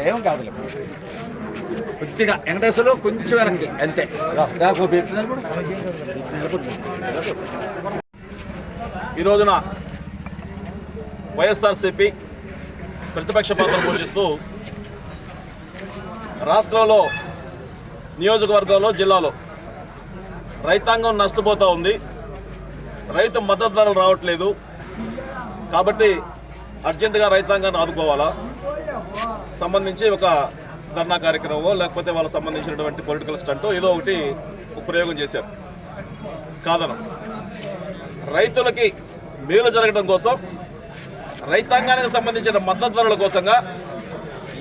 ఏం కాదు కొద్దిగా వెంకటేశ్వరరావు కొంచెం వెనక్కి అంతే. ఈ రోజున వైఎస్ఆర్సీపీ ప్రతిపక్ష పాత్ర పోషిస్తూ రాష్ట్రంలో, నియోజకవర్గంలో, జిల్లాలో రైతాంగం నష్టపోతూ ఉంది. రైతు మద్దతు ధరలు రావట్లేదు కాబట్టి అర్జెంటుగా రైతాంగాన్ని ఆదుకోవాలా సంబంధించి ఒక ధర్నా కార్యక్రమం లేకపోతే వాళ్ళకి సంబంధించినటువంటి పొలిటికల్ స్టంట్ ఏదో ఒకటి ప్రయోగం చేశారు. కాదనం రైతులకి మేలు జరగడం కోసం, రైతాంగానికి సంబంధించిన మద్దతు ధరల కోసంగా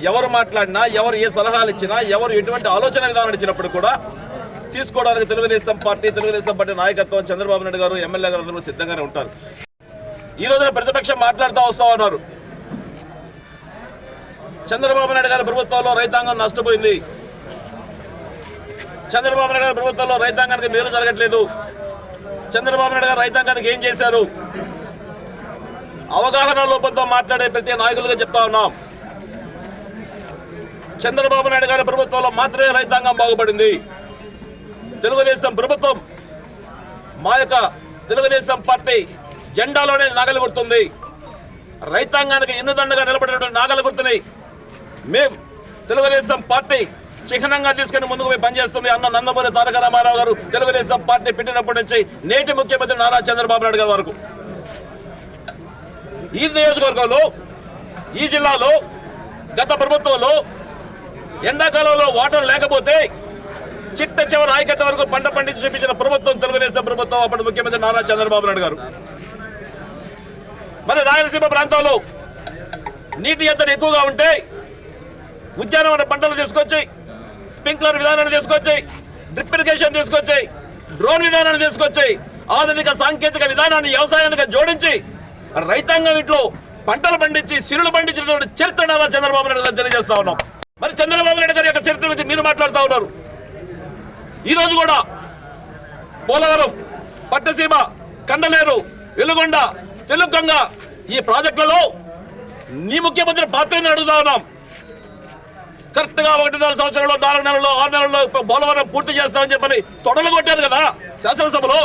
ఎవరు మాట్లాడినా, ఎవరు ఏ సలహాలు ఇచ్చినా, ఎవరు ఎటువంటి ఆలోచన విధానం ఇచ్చినప్పుడు కూడా తీసుకోవడానికి తెలుగుదేశం పార్టీ నాయకత్వం, చంద్రబాబు నాయుడు గారు, ఎమ్మెల్యే గారు అందరూ సిద్ధంగానే ఉంటారు. ఈ రోజున ప్రతిపక్షం మాట్లాడుతూ వస్తూ ఉన్నారు, చంద్రబాబు నాయుడు గారి ప్రభుత్వంలో రైతాంగం నష్టపోయింది, చంద్రబాబు నాయుడు గారి ప్రభుత్వంలో రైతాంగానికి మేలు జరగట్లేదు, చంద్రబాబు నాయుడు గారు రైతాంగానికి ఏం చేశారు? అవగాహన లోపంతో మాట్లాడే ప్రతి నాయకులుగా చెప్తా ఉన్నాం, చంద్రబాబు నాయుడు గారి ప్రభుత్వంలో మాత్రమే రైతాంగం బాగుపడింది. తెలుగుదేశం ప్రభుత్వం మా యొక్క తెలుగుదేశం పార్టీ జెండాలోనే నాగలి గుర్తుంది. రైతాంగానికి ఎన్నుదండగా నిలబడినటువంటి నాగలి గుర్తుని మేము తెలుగుదేశం పార్టీ చిహ్నంగా తీసుకుని ముందుకు పోయి పనిచేస్తుంది. అన్న నందమూరి తారక రామారావు గారు తెలుగుదేశం పార్టీ పెట్టినప్పటి నుంచి నేటి ముఖ్యమంత్రి నారా చంద్రబాబు నాయుడు గారి వరకు ఈ నియోజకవర్గంలో, ఈ జిల్లాలో గత ప్రభుత్వంలో ఎండాకాలంలో వాటర్ లేకపోతే చిట్ట చివరి ఆయకట్ట వరకు పంట పండించి చూపించిన ప్రభుత్వం తెలుగుదేశం ప్రభుత్వం, అప్పుడు ముఖ్యమంత్రి నారా చంద్రబాబు నాయుడు గారు. మరి రాయలసీమ ప్రాంతంలో నీటి ఎద్దడి ఎక్కువగా ఉంటే ఉద్యానవన పంటలు తీసుకొచ్చి, స్ప్రింక్లర్ విధానాన్ని తీసుకొచ్చి, డ్రిప్ ఇరిగేషన్ తీసుకొచ్చి, డ్రోన్ విధానాన్ని తీసుకొచ్చి, ఆధునిక సాంకేతిక విధానాన్ని వ్యవసాయానికి జోడించి రైతాంగం ఇంట్లో పంటలు పండించి, సిరులు పండించినటువంటి చరిత్ర నారా చంద్రబాబు నాయుడు గారు తెలియజేస్తా ఉన్నాం. మరి చంద్రబాబు నాయుడు గారి యొక్క చరిత్ర గురించి మీరు మాట్లాడుతూ ఉన్నారు. ఈ రోజు కూడా పోలవరం, పట్టసీమ, కండలేరు, వెలుగొండ, తెలుగంగ ఈ ప్రాజెక్టులలో నీ ముఖ్యమంత్రి పాత్ర అడుగుతా ఉన్నాం. కరెక్ట్ గా 1.5 సంవత్సరంలో, 4 నెలల్లో, 6 నెలల్లో పోలవరం పూర్తి చేస్తామని చెప్పని తొడలు కొట్టారు కదా శాసనసభలో.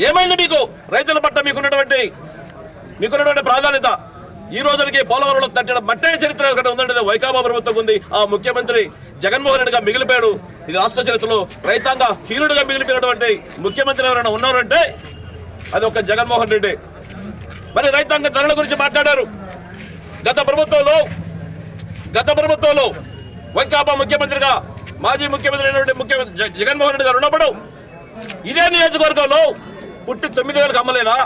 ఏమైంది మీకు? రైతుల పట్ల మీకున్నటువంటి ప్రాధాన్యత ఈ రోజులకి పోలవరంలో తట్టిన మట్టే చరిత్ర ఒకటి ఉందంటే వైకాపా ప్రభుత్వం ఉంది. ఆ ముఖ్యమంత్రి జగన్మోహన్ రెడ్డిగా మిగిలిపోయాడు. ఈ రాష్ట్ర చరిత్రలో రైతాంగ హీనుడిగా మిగిలిపోయినటువంటి ముఖ్యమంత్రి ఎవరైనా ఉన్నారంటే అది ఒక జగన్మోహన్ రెడ్డి. మరి రైతాంగ ధరల గురించి మాట్లాడారు. గత ప్రభుత్వంలో వైకాపా ముఖ్యమంత్రిగా మాజీ ముఖ్యమంత్రి అయినటువంటి జగన్మోహన్ రెడ్డి గారు ఉన్నప్పుడు ఇదే నియోజకవర్గంలో పుట్టి 9,000కి అమ్మలేదా?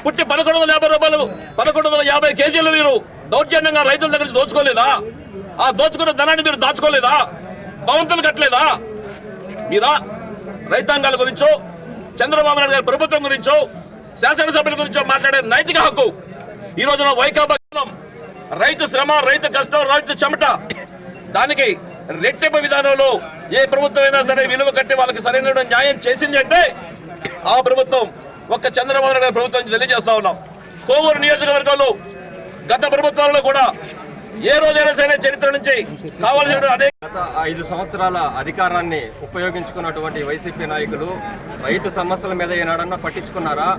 పుట్టి 1,150 రూపాయలు, 1,150 కేజీలు మీరు దౌర్జన్యంగా రైతుల దగ్గర నుంచి దోచుకోలేదా? ఆ దోచుకున్న ధనాన్ని మీరు దాచుకోలేదా? భవంతులు కట్టలేదా? మీరా రైతాంగాల గురించో, చంద్రబాబు నాయుడు గారి ప్రభుత్వం గురించో, శాసనసభ్యుల గురించో మాట్లాడే నైతిక హక్కు ఈ రోజున వైకాపా రైతు శ్రమ, రైతు కష్టం, రైతు చెమట దానికి రెట్టింపు విధానంలో ఏ ప్రభుత్వం అయినా సరే విలువ కట్టి వాళ్ళకి సరైన న్యాయం చేసింది అంటే ఆ ప్రభుత్వం ఒక్క చంద్రబాబు నాయుడు గారి ప్రభుత్వం తెలియజేస్తా ఉన్నాం. కోవూరు నియోజకవర్గంలో గత ప్రభుత్వాలలో కూడా ఏ రోజైనా సరే చరిత్ర నుంచి కావాల్సిన గత 5 సంవత్సరాల అధికారాన్ని ఉపయోగించుకున్నటువంటి వైసీపీ నాయకులు రైతు సమస్యల మీద ఏనాడన్నా పట్టించుకున్నారా?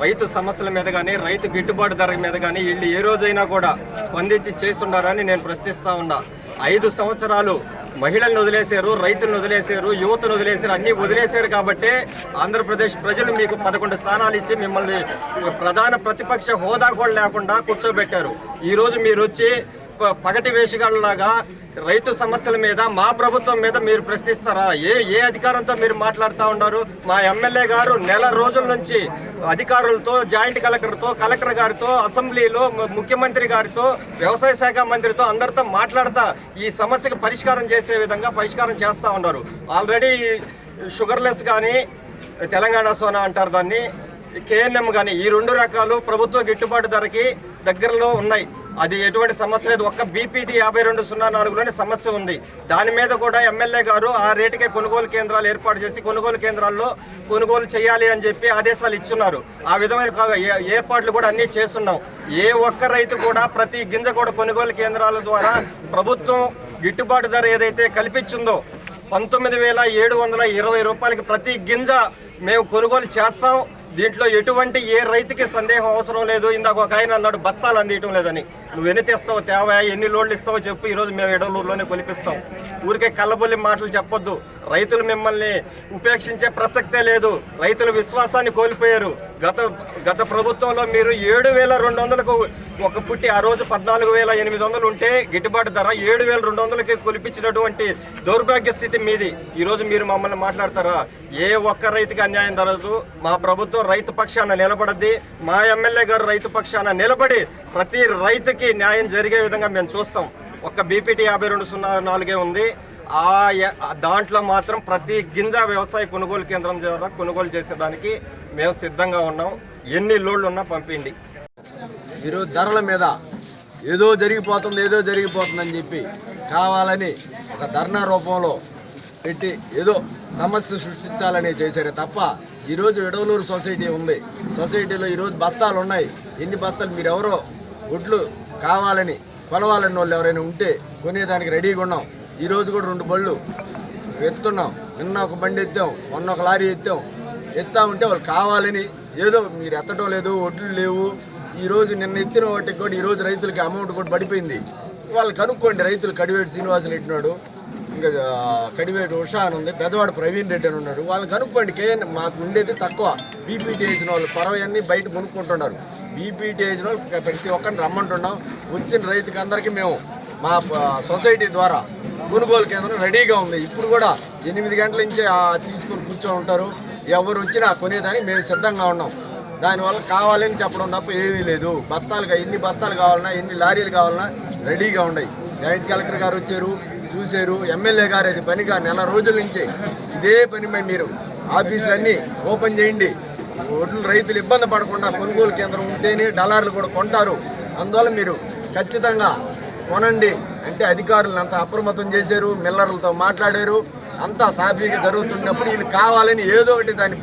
రైతు సమస్యల మీద కానీ, రైతు గిట్టుబాటు ధర మీద కానీ వీళ్ళు ఏ రోజైనా కూడా స్పందించి చేస్తున్నారని నేను ప్రశ్నిస్తా ఉన్నా. 5 సంవత్సరాలు మహిళలను వదిలేశారు, రైతులను వదిలేశారు, యువతను వదిలేశారు, అన్నీ వదిలేశారు కాబట్టి ఆంధ్రప్రదేశ్ ప్రజలు మీకు 11 స్థానాలు ఇచ్చి మిమ్మల్ని ప్రధాన ప్రతిపక్ష హోదా కూడా లేకుండా కూర్చోబెట్టారు. ఈరోజు మీరు వచ్చి పగటి వేషగాళ్ళలాగా రైతు సమస్యల మీద, మా ప్రభుత్వం మీద మీరు ప్రశ్నిస్తారా? ఏ అధికారంతో మీరు మాట్లాడుతూ ఉన్నారు? మా ఎమ్మెల్యే గారు నెల రోజుల నుంచి అధికారులతో, జాయింట్ కలెక్టర్తో, కలెక్టర్ గారితో, అసెంబ్లీలో ముఖ్యమంత్రి గారితో, వ్యవసాయ శాఖ మంత్రితో అందరితో మాట్లాడుతా ఈ సమస్యకు పరిష్కారం చేసే విధంగా పరిష్కారం చేస్తూ ఉన్నారు. ఆల్రెడీ షుగర్లెస్ కానీ, తెలంగాణ సోనా అంటారు దాన్ని, KNM కానీ, ఈ 2 రకాలు ప్రభుత్వ గిట్టుబాటు ధరకి దగ్గరలో ఉన్నాయి. అది ఎటువంటి సమస్య లేదు. ఒక్క బీపీటీ 5204లోనే సమస్య ఉంది. దాని మీద కూడా ఎమ్మెల్యే గారు ఆ రేటుకే కొనుగోలు కేంద్రాలు ఏర్పాటు చేసి కొనుగోలు కేంద్రాల్లో కొనుగోలు చేయాలి అని చెప్పి ఆదేశాలు ఇచ్చున్నారు. ఆ విధమైన ఏర్పాట్లు కూడా అన్నీ చేస్తున్నాం. ఏ ఒక్క రైతు కూడా ప్రతి గింజ కూడా కొనుగోలు కేంద్రాల ద్వారా ప్రభుత్వం గిట్టుబాటు ధర ఏదైతే కల్పించిందో 19,720 రూపాయలకి ప్రతి గింజ మేము కొనుగోలు చేస్తాం. దీంట్లో ఎటువంటి ఏ రైతుకి సందేహం అవసరం లేదు. ఇందాక ఒక ఆయన అన్నాడు బస్తాలు అందియటం లేదని. నువ్వు ఎన్ని తెస్తావు, తేవా, ఎన్ని లోడ్లు ఇస్తావో చెప్పు. ఈరోజు మేము ఎడలూరులోనే కొలిపిస్తాం. ఊరికే కళ్ళబొల్లి మాటలు చెప్పొద్దు. రైతులు మిమ్మల్ని ఉపేక్షించే ప్రసక్తే లేదు. రైతుల విశ్వాసాన్ని కోల్పోయారు. గత ప్రభుత్వంలో మీరు 7,200కు ఒక పుట్టి ఆ రోజు 14,800 ఉంటే గిట్టుబాటు ధర 7,200కి కొలిపించినటువంటి దౌర్భాగ్య స్థితి మీది. ఈరోజు మీరు మమ్మల్ని మాట్లాడతారా? ఏ ఒక్క రైతుకి అన్యాయం జరగదు. మా ప్రభుత్వం రైతు పక్షాన నిలబడద్ది. మా ఎమ్మెల్యే గారు రైతు పక్షాన నిలబడి ప్రతి రైతుకి న్యాయం జరిగే విధంగా మేము చూస్తాం. ఒక్క బీపీటీ 5204 ఉంది. దాంట్లో మాత్రం ప్రతి గింజ వ్యవసాయ కొనుగోలు కేంద్రం ద్వారా కొనుగోలు చేసేదానికి మేము సిద్ధంగా ఉన్నాం. ఎన్ని లోడ్లు ఉన్నా పంపిండి. ఈరోజు ధరల మీద ఏదో జరిగిపోతుందని చెప్పి కావాలని ఒక ధర్నా రూపంలో పెట్టి ఏదో సమస్య సృష్టించాలని చేశారే తప్ప ఈరోజు ఎడవలూరు సొసైటీ ఉంది. సొసైటీలో ఈరోజు బస్తాలు ఉన్నాయి. ఎన్ని బస్తాలు మీరు ఎవరో ఒడ్లు కావాలని కొలవాలని వాళ్ళు ఎవరైనా ఉంటే కొనేదానికి రెడీగా ఉన్నాం. ఈరోజు కూడా 2 బళ్ళు ఎత్తున్నాం. నిన్న ఒక బండి ఎత్తాం, మొన్న ఒక లారీ ఎత్తా ఉంటే వాళ్ళు కావాలని ఏదో మీరు ఎత్తడం లేదు, ఒడ్లు లేవు. ఈరోజు నిన్న ఎత్తిన వాటికి కూడా ఈరోజు రైతులకి అమౌంట్ కూడా పడిపోయింది. వాళ్ళు కనుక్కోండి. రైతులు కడివేటి శ్రీనివాసులు ఎట్టినాడు, ఇంకా కడివేటి ఉషా అని ఉంది, పెద్దవాడ ప్రవీణ్ రెడ్డి అని ఉన్నాడు. వాళ్ళని కనుక్కోండి. మాకు ఉండేది తక్కువ. బీపీటీ వేసిన వాళ్ళు పరవన్నీ బయట కొనుక్కుంటున్నారు. బీపీటీ వేసిన వాళ్ళు ప్రతి ఒక్కరిని రమ్మంటున్నాం. వచ్చిన రైతుకి అందరికీ మేము మా సొసైటీ ద్వారా కొనుగోలు కేంద్రం రెడీగా ఉంది. ఇప్పుడు కూడా 8 గంటల నుంచే తీసుకొని కూర్చొని ఉంటారు. ఎవరు వచ్చినా కొనేదానికి మేము సిద్ధంగా ఉన్నాం. దానివల్ల కావాలని చెప్పడం తప్ప ఏమీ లేదు. ఎన్ని బస్తాలు కావాలన్నా, ఎన్ని లారీలు కావాలన్నా రెడీగా ఉన్నాయి. జాయింట్ కలెక్టర్ గారు వచ్చారు, చూశారు. ఎమ్మెల్యే గారు అది పనిగా నెల రోజుల నుంచి ఇదే పనిపై మీరు ఆఫీసులన్నీ ఓపెన్ చేయండి. ఒడ్లు రైతులు ఇబ్బంది పడకుండా కొనుగోలు కేంద్రం ఉంటేనే డలార్లు కూడా కొంటారు. అందువల్ల మీరు ఖచ్చితంగా కొనండి అంటే అధికారులను అంతా అప్రమత్తం చేశారు. మిల్లర్లతో మాట్లాడారు. అంతా సాఫీగా జరుగుతున్నప్పుడు వీళ్ళు కావాలని ఏదో ఒకటి దాని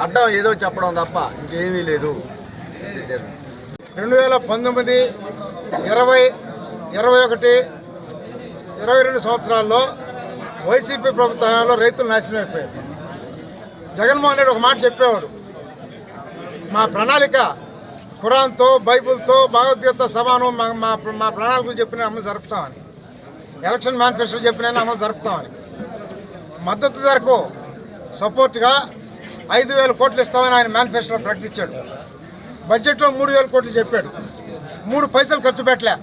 అడ్డం ఏదో చెప్పడం తప్ప ఇంకేమీ లేదు. 2019, 20, 21, 22 సంవత్సరాల్లో వైసీపీ ప్రభుత్వంలో రైతులు నాశనం అయిపోయారు. జగన్మోహన్ రెడ్డి ఒక మాట చెప్పేవాడు, మా ప్రణాళిక ఖురాన్తో, బైబుల్తో, భగవద్గీతతో సమానం. మా ప్రణాళికలు చెప్పిన అమలు జరుపుతామని, ఎలక్షన్ మేనిఫెస్టోలు చెప్పిన అమలు జరుపుతామని, మద్దతు ధరకు సపోర్ట్గా 5,000 కోట్లు ఇస్తామని ఆయన మేనిఫెస్టోలో ప్రకటించాడు. బడ్జెట్లో 3,000 కోట్లు చెప్పాడు. 3 పైసలు ఖర్చు పెట్టలే.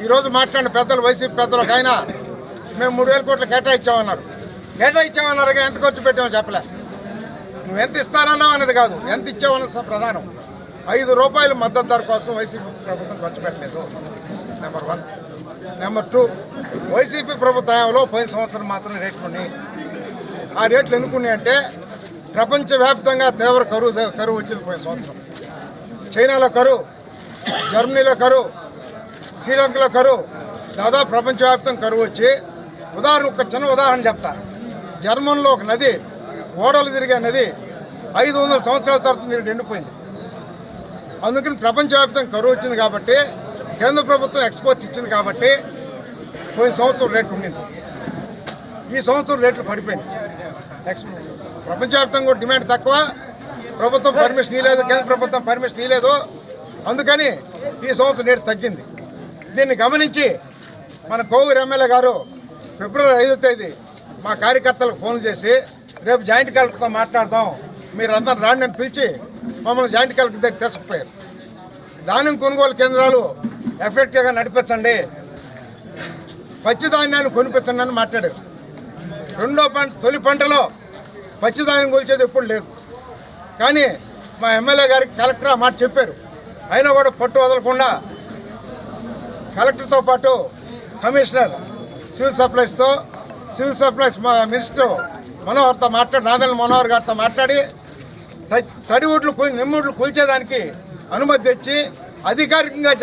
ఈరోజు మాట్లాడిన పెద్దలు, వైసీపీ పెద్దలు ఒక ఆయన మేము 3,000 కోట్లు కేటాయించామన్నారు. కానీ ఎంత ఖర్చు పెట్టామో చెప్పలే. నువ్వు ఎంత ఇస్తానన్నావు అనేది కాదు, ఎంత ఇచ్చావన్నది ప్రధానం. 5 రూపాయలు మద్దతు ధర కోసం వైసీపీ ప్రభుత్వం ఖర్చు పెట్టలేదు. నెంబర్ 1. నెంబర్ 2, వైసీపీ ప్రభుత్వంలో పోయిన సంవత్సరం మాత్రమే రేట్లు ఉన్నాయి. ఆ రేట్లు ఎందుకున్నాయి అంటే ప్రపంచవ్యాప్తంగా తీవ్ర కరువు వచ్చింది పోయిన సంవత్సరం. చైనాలో కరువు, జర్మనీలో కరువు, శ్రీలంకలో కరువు, దాదాపు ప్రపంచవ్యాప్తంగా కరువు వచ్చి ఒక చిన్న ఉదాహరణ చెప్తా. జర్మన్లో ఒక నది, ఓడలు తిరిగే నది 500 సంవత్సరాల తర్వాత నీరు ఎండిపోయింది. అందుకని ప్రపంచవ్యాప్తంగా కరువు వచ్చింది కాబట్టి కేంద్ర ప్రభుత్వం ఎక్స్పోర్ట్ ఇచ్చింది కాబట్టి పోయిన సంవత్సరం రేట్లు ఉండింది. ఈ సంవత్సరం రేట్లు పడిపోయింది. ప్రపంచవ్యాప్తంగా కూడా డిమాండ్ తక్కువ, ప్రభుత్వం పర్మిషన్ ఇవ్వలేదు, కేంద్ర ప్రభుత్వం పర్మిషన్ ఇవ్వలేదు. అందుకని ఈ సంవత్సరం రేటు తగ్గింది. దీన్ని గమనించి మన కోవూరు ఎమ్మెల్యే గారు ఫిబ్రవరి 5వ తేదీ మా కార్యకర్తలకు ఫోన్ చేసి రేపు జాయింట్ కలెక్టర్తో మాట్లాడదాం, మీరందరూ రాండి అని పిలిచి మమ్మల్ని జాయింట్ కలెక్టర్ దగ్గర తీసుకుపోయారు. ధాన్యం కొనుగోలు కేంద్రాలు ఎఫెక్టివ్గా నడిపించండి, పచ్చిధాన్యాన్ని కొనిపించండి అని మాట్లాడారు. తొలి పంటలో పచ్చిధాన్యం కొలిచేది ఎప్పుడు లేదు. కానీ మా ఎమ్మెల్యే గారికి కలెక్టర్ ఆ మాట చెప్పారు. అయినా కూడా పట్టు వదలకుండా కలెక్టర్తో పాటు కమిషనర్ సివిల్ సప్లైస్ మినిస్టర్ మనోహర్తో నాదెళ్ల మనోహర్ గారితో మాట్లాడి తడి ఒడ్లు నిమ్మొడ్లు కొలిచేదానికి అనుమతి తెచ్చి అధికారికంగా